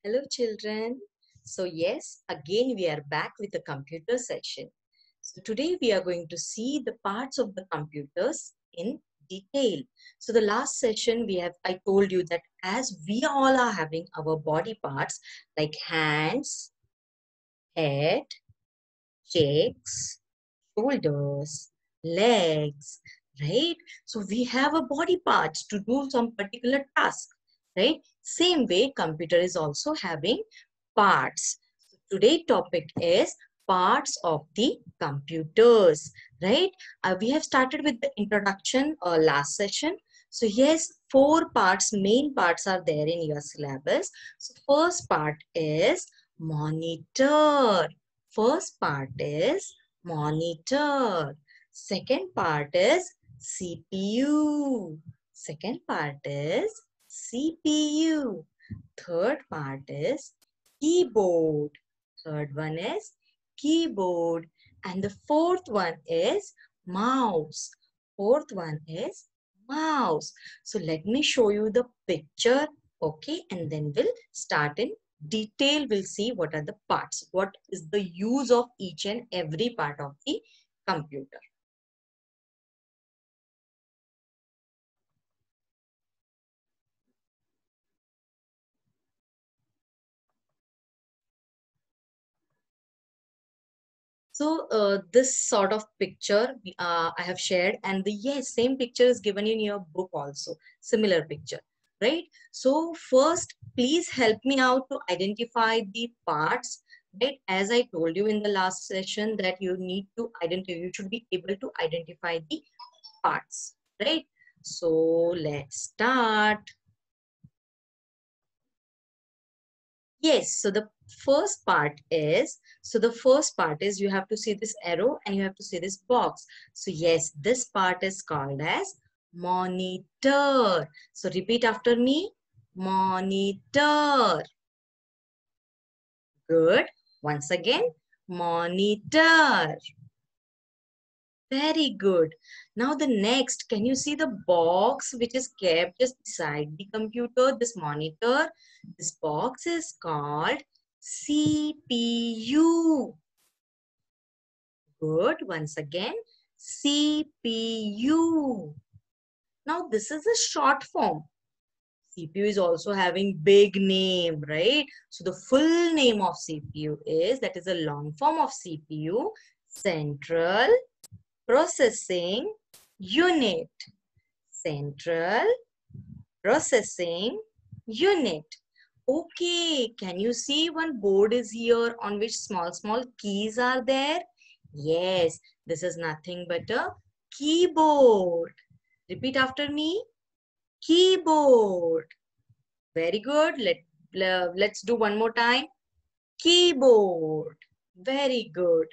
Hello children. So yes, again we are back with the computer session. So today we are going to see the parts of the computers in detail. So the last session I told you that as we all are having our body parts like hands, head, cheeks, shoulders, legs, right? So we have a body parts to do some particular task, right? Same way computer is also having parts. Today topic is parts of the computers, right? We have started with the introduction last session. So yes, four parts, main parts are there in your syllabus. So first part is monitor. First part is monitor. Second part is CPU. Second part is CPU. Third part is keyboard. Third one is keyboard. And the fourth one is mouse. Fourth one is mouse. So let me show you the picture. Okay. And then we'll start in detail. We'll see what are the parts. What is the use of each and every part of the computer. So this sort of picture I have shared, and the yes, same picture is given in your book also, similar picture, right? So first, please help me out to identify the parts, right? As I told you in the last session that you need to identify, you should be able to identify the parts, right? So let's start. Yes, so the first part is you have to see this arrow and you have to see this box. So yes, this part is called as monitor. So repeat after me, monitor. Good. Once again, monitor. Very good. Now the next, can you see the box which is kept just beside the computer, this monitor? This box is called CPU. Good. Once again, CPU. Now this is a short form. CPU is also having big name, right? So the full name of CPU is, that is a long form of CPU, Central Processing Unit. Central Processing Unit. Okay, can you see one board is here on which small keys are there? Yes, this is nothing but a keyboard. Repeat after me. Keyboard. Very good. Let's do one more time. Keyboard. Very good.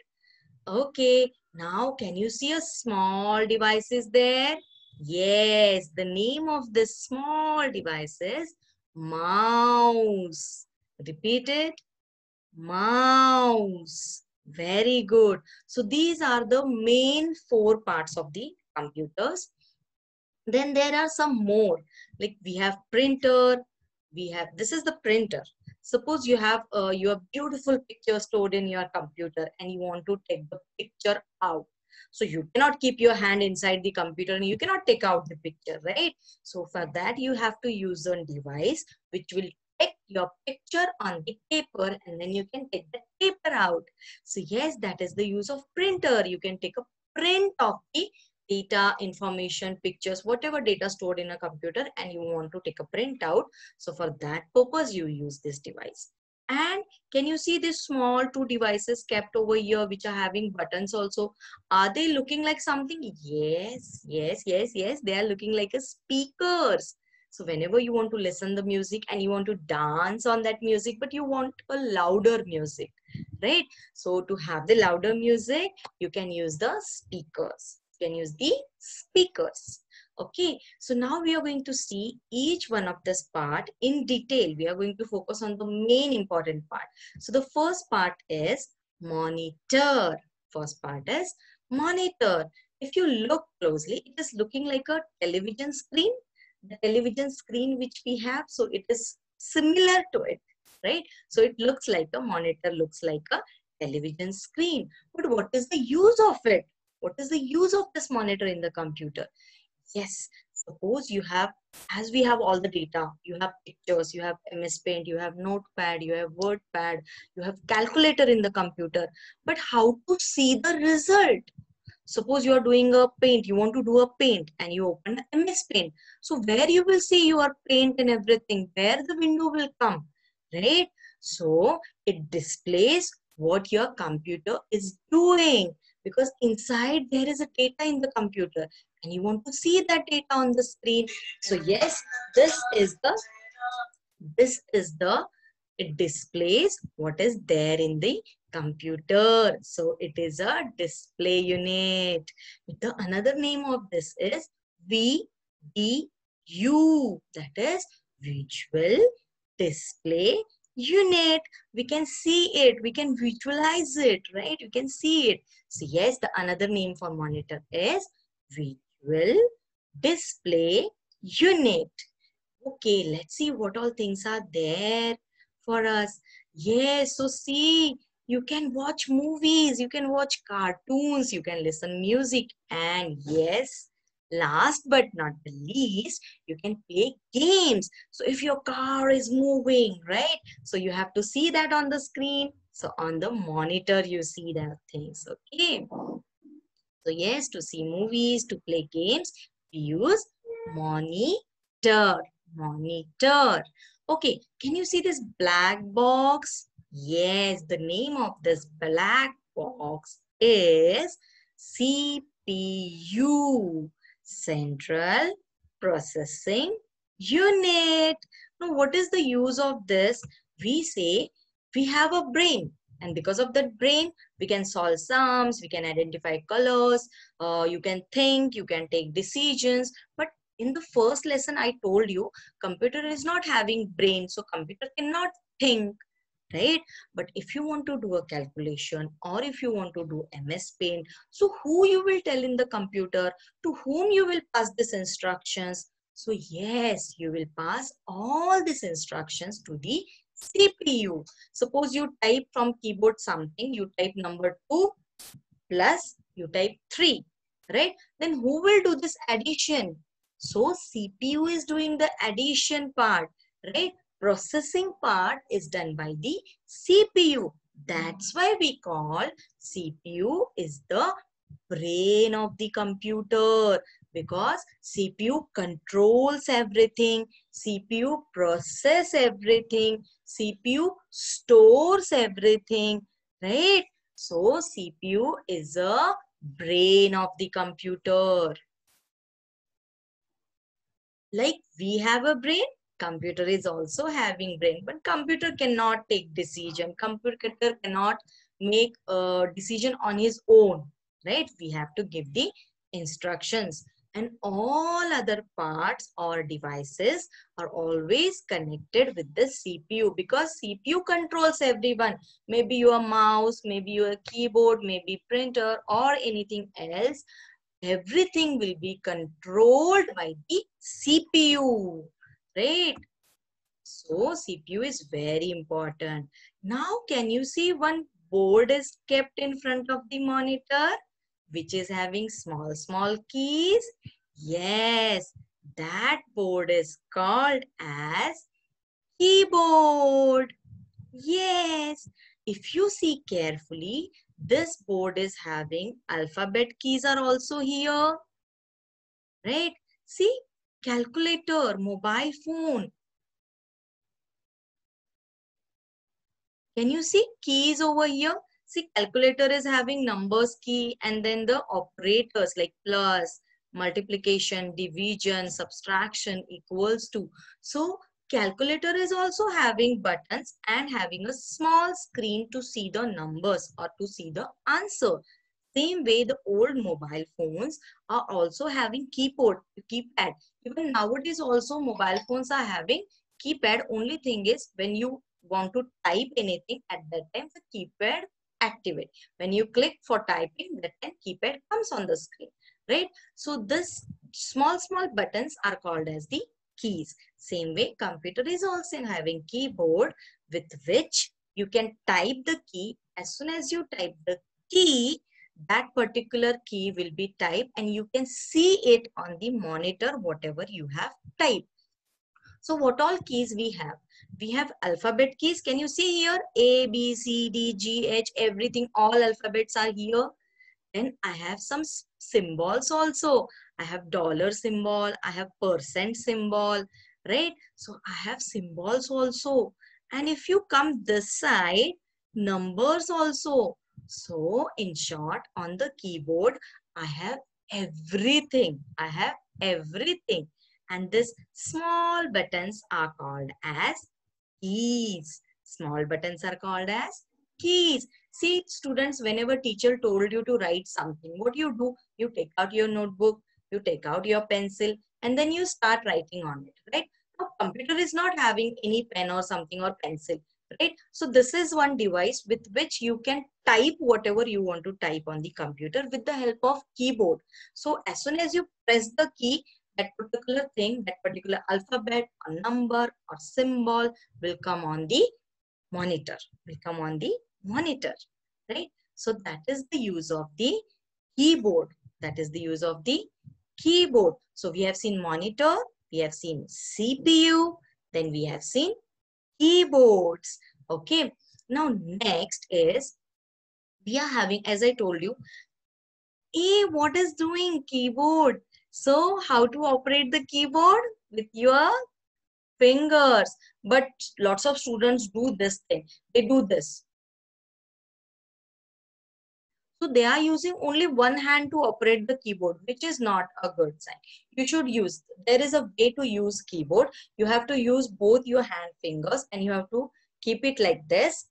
Okay, now can you see a small device is there? Yes, the name of this small device is mouse. Repeat it. Mouse. Very good. So these are the main four parts of the computers. Then there are some more, like we have printer, this is the printer. Suppose you have your beautiful picture stored in your computer and you want to take the picture out. So you cannot keep your hand inside the computer and you cannot take out the picture, right? So for that you have to use a device which will take your picture on the paper and then you can take the paper out. So yes, that is the use of printer. You can take a print of the data, information, pictures, whatever data stored in a computer and you want to take a printout. So for that purpose, you use this device. And can you see these small two devices kept over here which are having buttons also? Are they looking like something? Yes, yes, yes, yes. They are looking like a speakers. So whenever you want to listen the music and you want to dance on that music, but you want a louder music, right? So to have the louder music, you can use the speakers. You can use the speakers. Okay, so now we are going to see each one of this part in detail. We are going to focus on the main important part. So the first part is monitor. First part is monitor. If you look closely, it is looking like a television screen. The television screen which we have, so it is similar to it, right? So it looks like a monitor, looks like a television screen. But what is the use of it? What is the use of this monitor in the computer? Yes, suppose you have, as we have all the data, you have pictures, you have MS Paint, you have Notepad, you have WordPad, you have calculator in the computer. But how to see the result? Suppose you are doing a paint, you want to do a paint and you open MS Paint. So where you will see your paint and everything, where the window will come, right? So it displays what your computer is doing, because inside there is a data in the computer and you want to see that data on the screen. So yes, this is the it displays what is there in the computer. So it is a display unit. The another name of this is VDU, that is visual display unit. We can see it, we can visualize it, right? We can see it. So yes, the another name for monitor is visual display unit. Okay, let's see what all things are there for us. Yes, so see, you can watch movies, you can watch cartoons, you can listen music, and yes, last but not the least, you can play games. So if your car is moving, right? So you have to see that on the screen. So on the monitor, you see that things, okay? So yes, to see movies, to play games, we use monitor. Monitor. Okay, can you see this black box? Yes, the name of this black box is CPU, Central Processing Unit. Now, what is the use of this? We say we have a brain, and because of that brain, we can solve sums, we can identify colors, you can think, you can take decisions. But in the first lesson, I told you, computer is not having brain, so computer cannot think, right? But if you want to do a calculation or if you want to do MS Paint, so who you will tell in the computer, to whom you will pass these instructions? So yes, you will pass all these instructions to the CPU. Suppose you type from keyboard something, you type number 2 plus you type 3, right? Then who will do this addition? So CPU is doing the addition part, right? Processing part is done by the CPU. That's why we call CPU is the brain of the computer, because CPU controls everything, CPU process everything, CPU stores everything, right? So CPU is a brain of the computer. Like we have a brain, computer is also having brain, but computer cannot take decision. Computer cannot make a decision on his own, right? We have to give the instructions, and all other parts or devices are always connected with the CPU, because CPU controls everyone. Maybe your mouse, maybe your keyboard, maybe printer or anything else. Everything will be controlled by the CPU, right? So CPU is very important. Now, can you see one board is kept in front of the monitor, which is having small keys? Yes, that board is called as keyboard. Yes, if you see carefully, this board is having alphabet keys are also here, right? See, calculator, mobile phone. Can you see keys over here? See, calculator is having numbers key, and then the operators like plus, multiplication, division, subtraction, equals to. So calculator is also having buttons and having a small screen to see the numbers or to see the answer. Same way, the old mobile phones are also having keypad. Even nowadays also mobile phones are having keypad. Only thing is, when you want to type anything, at that time the keypad activate. When you click for typing, that time keypad comes on the screen, right? So this small buttons are called as the keys. Same way, computer is also having keyboard with which you can type the key. As soon as you type the key, that particular key will be typed and you can see it on the monitor, whatever you have typed. So what all keys we have? We have alphabet keys. Can you see here? A, B, C, D, G, H, everything, all alphabets are here. Then I have some symbols also. I have dollar symbol, I have percent symbol, right? So I have symbols also. And if you come this side, numbers also. So in short, on the keyboard, I have everything. I have everything. And these small buttons are called as keys. Small buttons are called as keys. See, students, whenever teacher told you to write something, what you do? You take out your notebook, you take out your pencil, and then you start writing on it, right? Now, computer is not having any pen or something or pencil, right? So this is one device with which you can type whatever you want to type on the computer with the help of keyboard. So as soon as you press the key, that particular thing, that particular alphabet or number or symbol will come on the monitor, right? So that is the use of the keyboard. That is the use of the keyboard. So we have seen monitor, we have seen CPU, then we have seen keyboards. Okay. Now next is, we are having, as I told you, what is doing keyboard? So how to operate the keyboard? With your fingers. But lots of students do this thing. They do this. So they are using only one hand to operate the keyboard, which is not a good sign. You should use, there is a way to use keyboard. You have to use both your hand fingers and you have to keep it like this,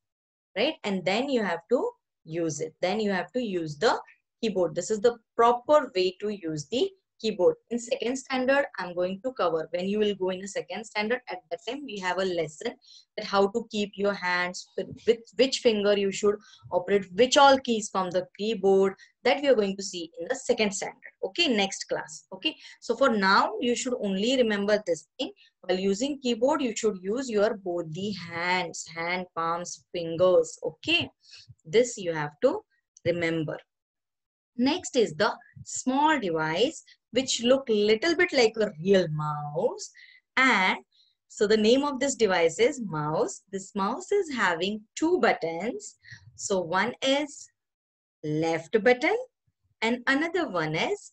right? And then you have to use it. Then you have to use the keyboard. This is the proper way to use the keyboard. In second standard, I'm going to cover. When you will go in a second standard, at that time, we have a lesson that how to keep your hands, with which finger you should operate, which all keys from the keyboard, that we are going to see in the second standard. Okay, next class. Okay, so for now, you should only remember this thing. While using keyboard, you should use your both the hands, hand, palms, fingers. Okay, this you have to remember. Next is the small device which look little bit like a real mouse. And so the name of this device is mouse. This mouse is having two buttons. So one is left button and another one is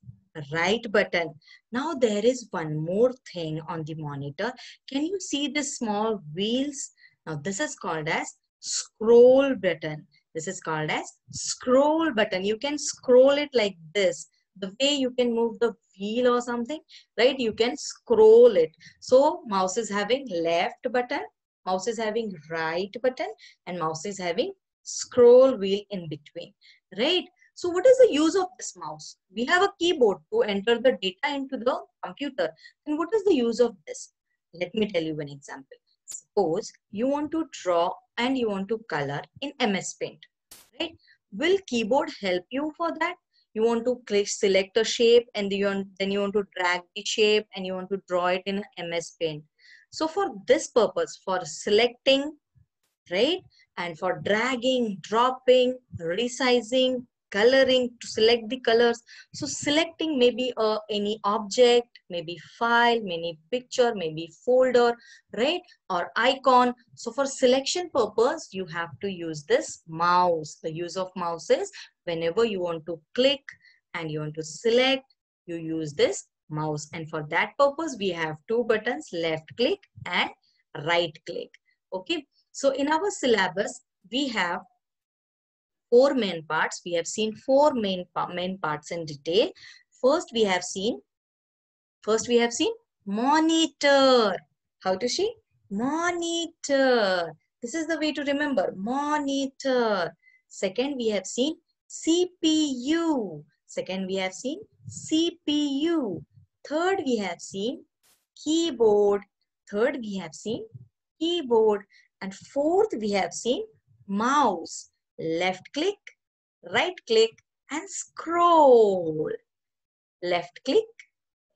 right button. Now there is one more thing on the monitor. Can you see the small wheels? Now this is called as scroll button. This is called as scroll button. You can scroll it like this. The way you can move the wheel or something, right? You can scroll it. So mouse is having left button, mouse is having right button, and mouse is having scroll wheel in between, right? So what is the use of this mouse? We have a keyboard to enter the data into the computer. And what is the use of this? Let me tell you an example. Suppose you want to draw and you want to color in MS Paint, right? Will keyboard help you for that? You want to click, select a shape and then you want to drag the shape and you want to draw it in MS Paint. So for this purpose, for selecting, right? And for dragging, dropping, resizing, coloring, to select the colors. So selecting maybe any object, maybe file, maybe picture, maybe folder, right? Or icon. So for selection purpose, you have to use this mouse. The use of mouse is whenever you want to click and you want to select, you use this mouse. And for that purpose, we have two buttons, left click and right click. Okay. So in our syllabus, we have four main parts. We have seen four main parts in detail. First, we have seen monitor. How to see? Monitor. This is the way to remember. Monitor. Second, we have seen CPU. Second, we have seen CPU. Third, we have seen keyboard. Third, we have seen keyboard. And fourth, we have seen mouse. Left click, right click, and scroll. Left click,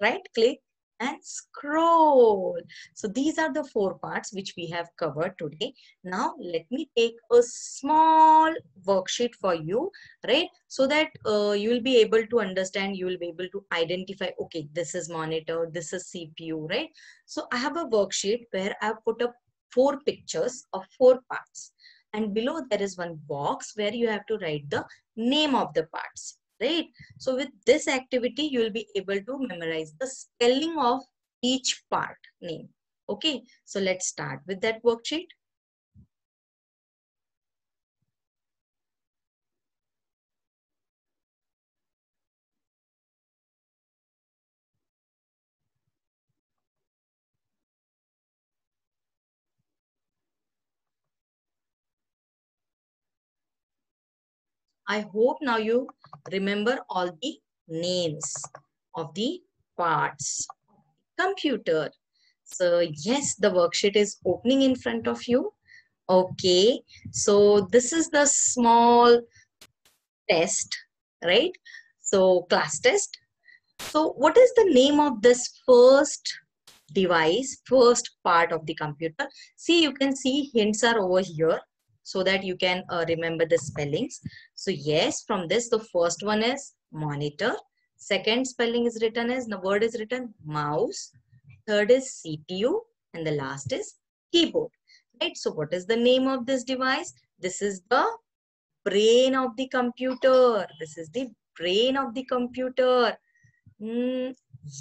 right click, and scroll. So these are the 4 parts which we have covered today. Now let me take a small worksheet for you, right? So that you will be able to understand, you will be able to identify, okay, this is monitor, this is CPU, right? So I have a worksheet where I have put up 4 pictures of 4 parts. And below there is one box where you have to write the name of the parts, right? So with this activity, you will be able to memorize the spelling of each part name. Okay, so let's start with that worksheet. I hope now you remember all the names of the parts. Computer. So yes, the worksheet is opening in front of you. Okay, so this is the small test, right? So class test. So what is the name of this first device, first part of the computer? See, you can see hints are over here so that you can remember the spellings. So yes, from this, the first one is monitor. Second spelling is written as, the word is written mouse. Third is CPU. And the last is keyboard. Right? So what is the name of this device? This is the brain of the computer. This is the brain of the computer.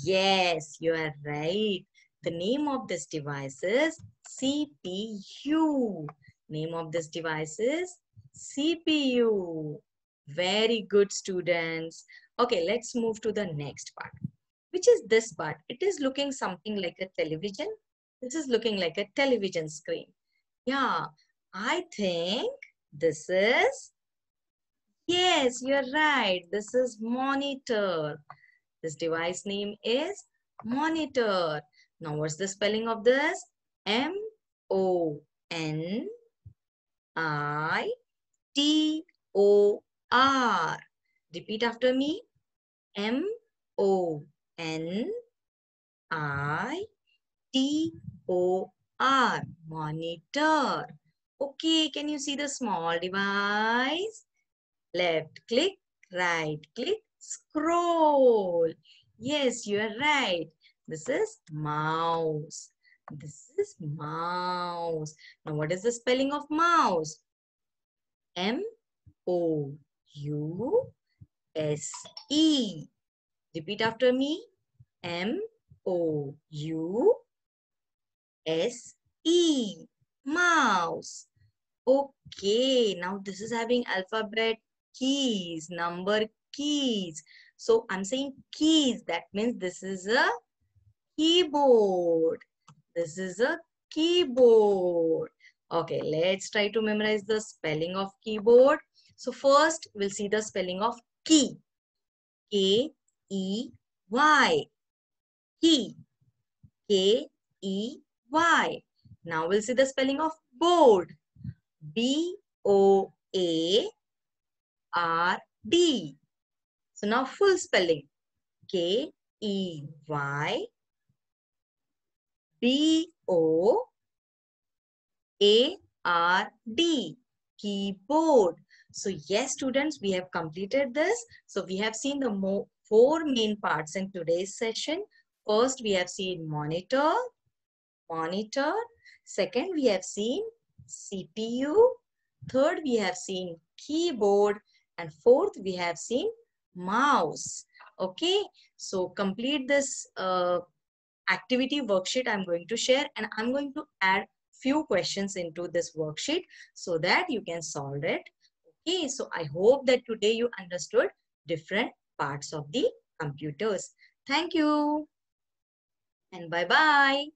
Yes, you are right. The name of this device is CPU. Name of this device is CPU. Very good, students. Okay, let's move to the next part. Which is this part? It is looking something like a television. This is looking like a television screen. Yeah, I think this is, yes, you're right. This is monitor. This device name is monitor. Now, what's the spelling of this? M-O-N-I-T-O-R. Repeat after me. M-O-N-I-T-O-R. Monitor. Okay, can you see the small device? Left click, right click, scroll. Yes, you are right. This is mouse. This is mouse. Now, what is the spelling of mouse? M-O-U-S-E. Repeat after me. M-O-U-S-E. Mouse. Okay, now this is having alphabet keys, number keys. So I'm saying keys. That means this is a keyboard. This is a keyboard. Okay, let's try to memorize the spelling of keyboard. So first, we'll see the spelling of key. K-E-Y. Key. K-E-Y. Now we'll see the spelling of board. B-O-A-R-D. So now full spelling. K-E-Y B-O-A-R-D. Keyboard. So yes, students, we have completed this. So we have seen the 4 main parts in today's session. First, we have seen monitor. Second, we have seen CPU. Third, we have seen keyboard. And fourth, we have seen mouse. Okay, so complete this activity worksheet I'm going to share, and I'm going to add few questions into this worksheet so that you can solve it. Okay, so I hope that today you understood different parts of the computers. Thank you and bye-bye.